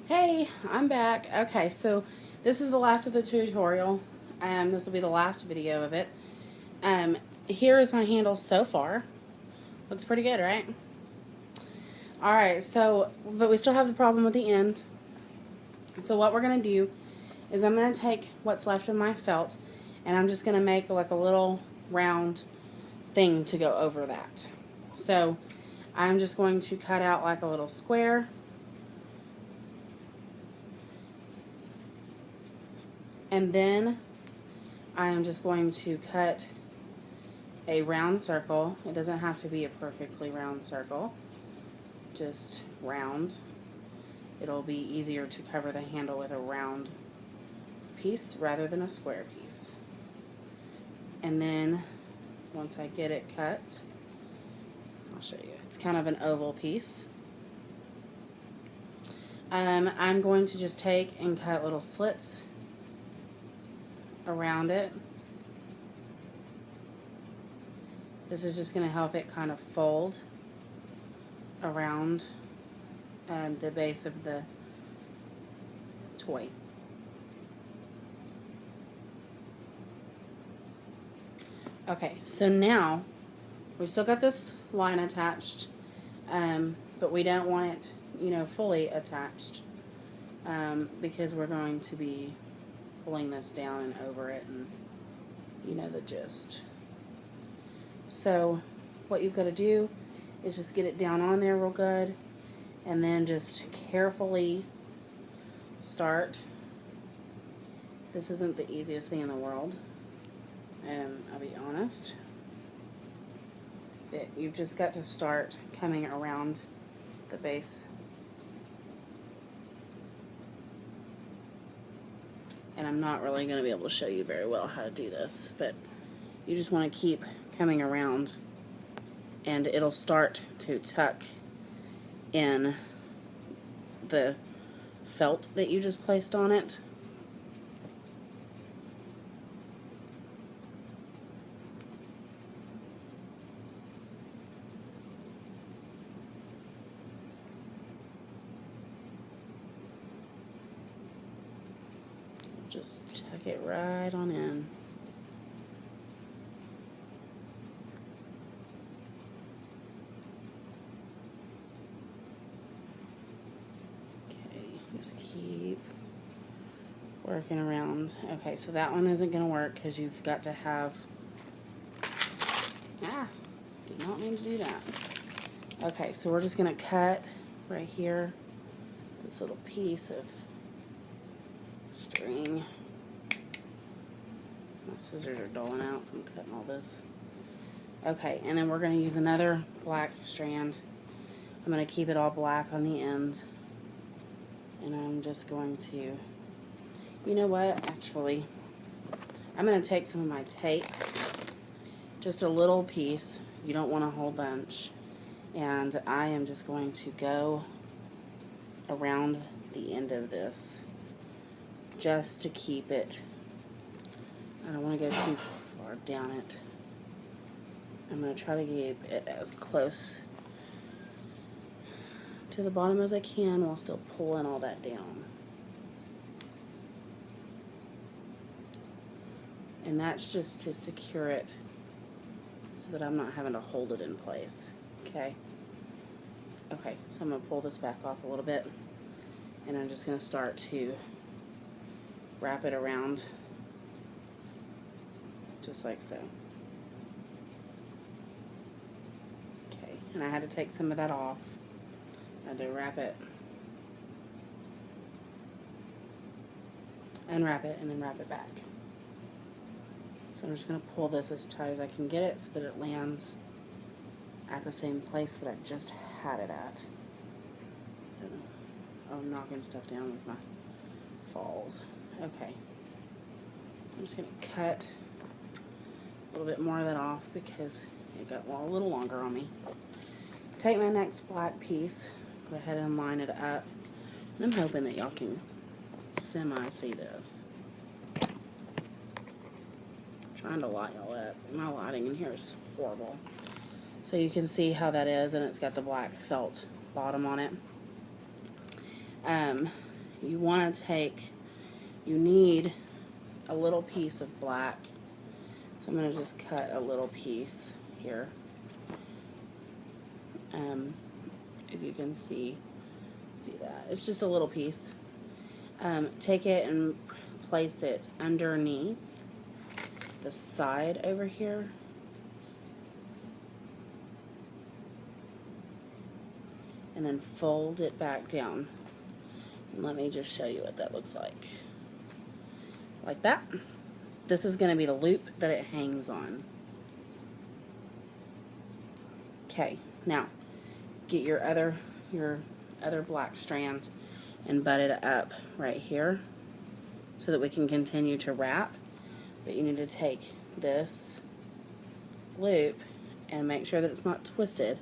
Hey, I'm back. Okay, so this is the last of the tutorial. This will be the last video of it. Um, Here is my handle so far. Looks pretty good, right? Alright, so, but we still have the problem with the end. So what we're going to do is I'm going to take what's left of my felt and I'm just going to make like a little round thing to go over that. So I'm just going to cut out like a little square. And then I'm just going to cut a round circle. It doesn't have to be a perfectly round circle, just round. It'll be easier to cover the handle with a round piece rather than a square piece. And then once I get it cut, I'll show you. It's kind of an oval piece. I'm going to just take and cut little slits around it. This is just going to help it kind of fold around the base of the toy. Okay, so now we've still got this line attached, but we don't want it, fully attached because we're going to be pulling this down and over it, and you know the gist. So what you've got to do is just get it down on there real good and then just carefully start. This isn't the easiest thing in the world, I'll be honest. You've just got to start coming around the base. And I'm not really going to be able to show you very well how to do this, but you just want to keep coming around and it'll start to tuck in the felt that you just placed on it. Just tuck it right on in. Okay, just keep working around. Okay, so that one isn't going to work because you've got to have... did not mean to do that. Okay, so we're just going to cut right here this little piece of string. My scissors are dulling out from cutting all this. Okay, and then we're going to use another black strand. I'm going to keep it all black on the end. And I'm just going to, you know what, actually, I'm going to take some of my tape, just a little piece, you don't want a whole bunch, and I am just going to go around the end of this, just to keep it. I don't want to go too far down it. I'm going to try to keep it as close to the bottom as I can while still pulling all that down. And that's just to secure it so that I'm not having to hold it in place. Okay? Okay, so I'm going to pull this back off a little bit, and I'm just going to start to wrap it around just like so. Okay, and I had to take some of that off. I had to wrap it, unwrap it, and then wrap it back. So I'm just going to pull this as tight as I can get it so that it lands at the same place that I just had it at. Oh, I'm knocking stuff down with my falls. Okay. I'm just going to cut a little bit more of that off because it got a little longer on me. Take my next black piece, go ahead and line it up. And I'm hoping that y'all can semi-see this. Trying to light y'all up. My lighting in here is horrible. So you can see how that is, and it's got the black felt bottom on it. you want to take, you need a little piece of black. So I'm going to just cut a little piece here. If you can see that. It's just a little piece. Take it and place it underneath the side over here. And then fold it back down. And let me just show you what that looks like. Like that. This is going to be the loop that it hangs on. Okay, now get your other black strand and butt it up right here so that we can continue to wrap. But you need to take this loop and make sure that it's not twisted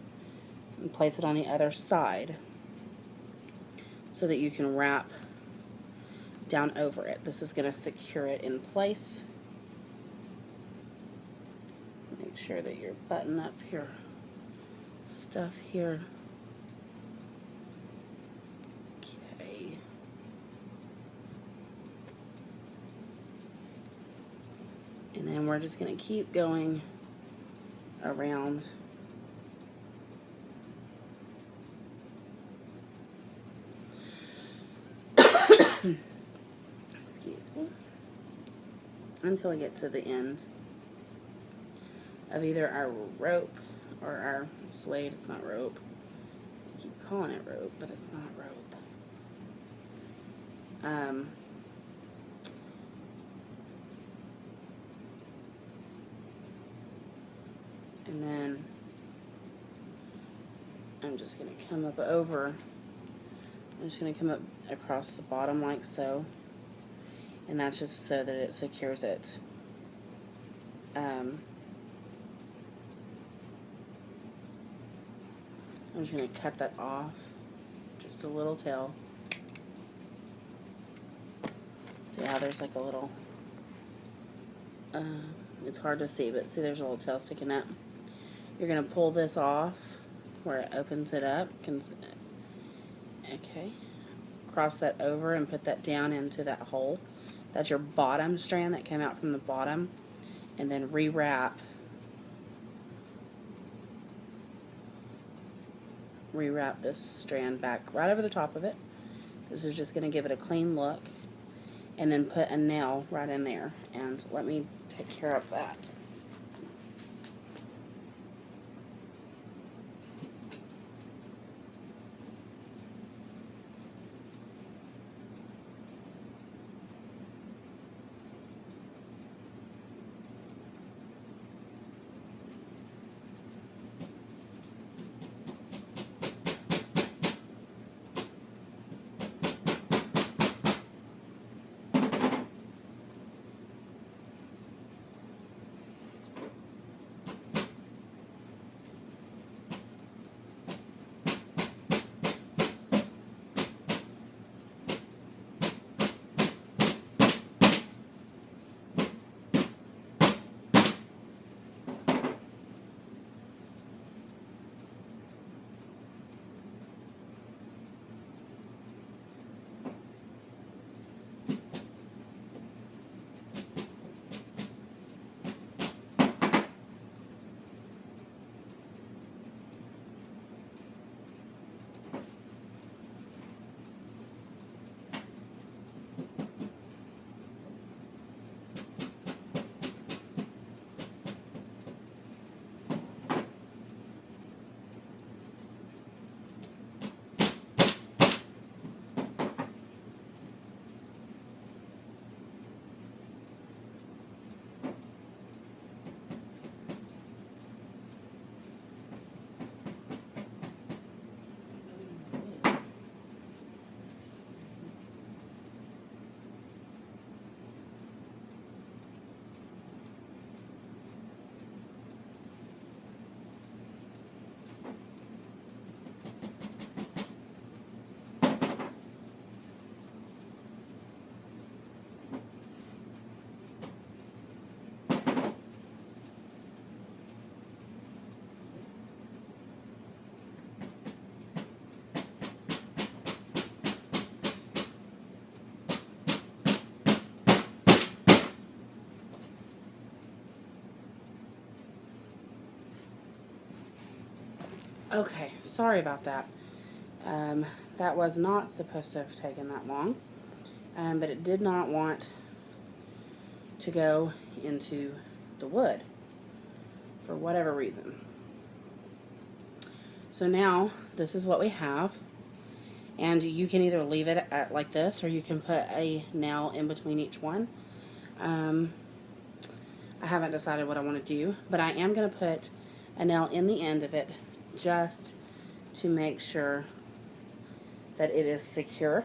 and place it on the other side so that you can wrap down over it. This is going to secure it in place. Make sure that you're buttoning up your stuff here. Okay. And then we're just going to keep going around. Excuse me. Until we get to the end of either our rope or our suede. It's not rope. I keep calling it rope, but it's not rope. And then I'm just going to come up over. I'm just going to come up across the bottom like so. And that's just so that it secures it. I'm just going to cut that off. Just a little tail. See how there's like a little, it's hard to see, but see there's a little tail sticking up. You're going to pull this off where it opens it up. Okay. Cross that over and put that down into that hole. That's your bottom strand that came out from the bottom. And then rewrap this strand back right over the top of it. This is just going to give it a clean look. And then put a nail right in there. And let me take care of that. Okay, sorry about that. That was not supposed to have taken that long, but it did not want to go into the wood for whatever reason. So now this is what we have, and you can either leave it at like this, or you can put a nail in between each one. I haven't decided what I want to do, but I am going to put a nail in the end of it just to make sure that it is secure.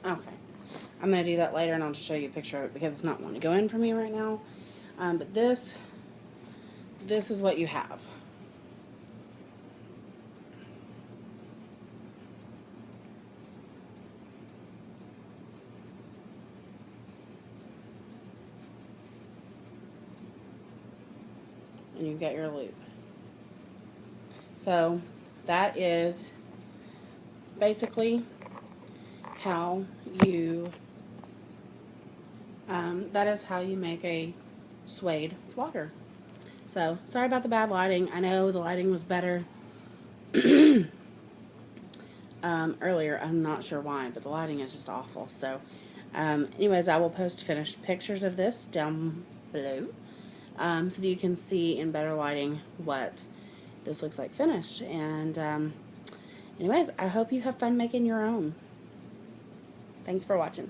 Okay, I'm going to do that later, and I'll just show you a picture of it because it's not wanting to go in for me right now. But this is what you have. And you've got your loop. So that is basically how you make a suede flogger. So sorry about the bad lighting. I know the lighting was better earlier. I'm not sure why, but the lighting is just awful. So anyways, I will post finished pictures of this down below so that you can see in better lighting what this looks like finished. And anyways, I hope you have fun making your own. Thanks for watching.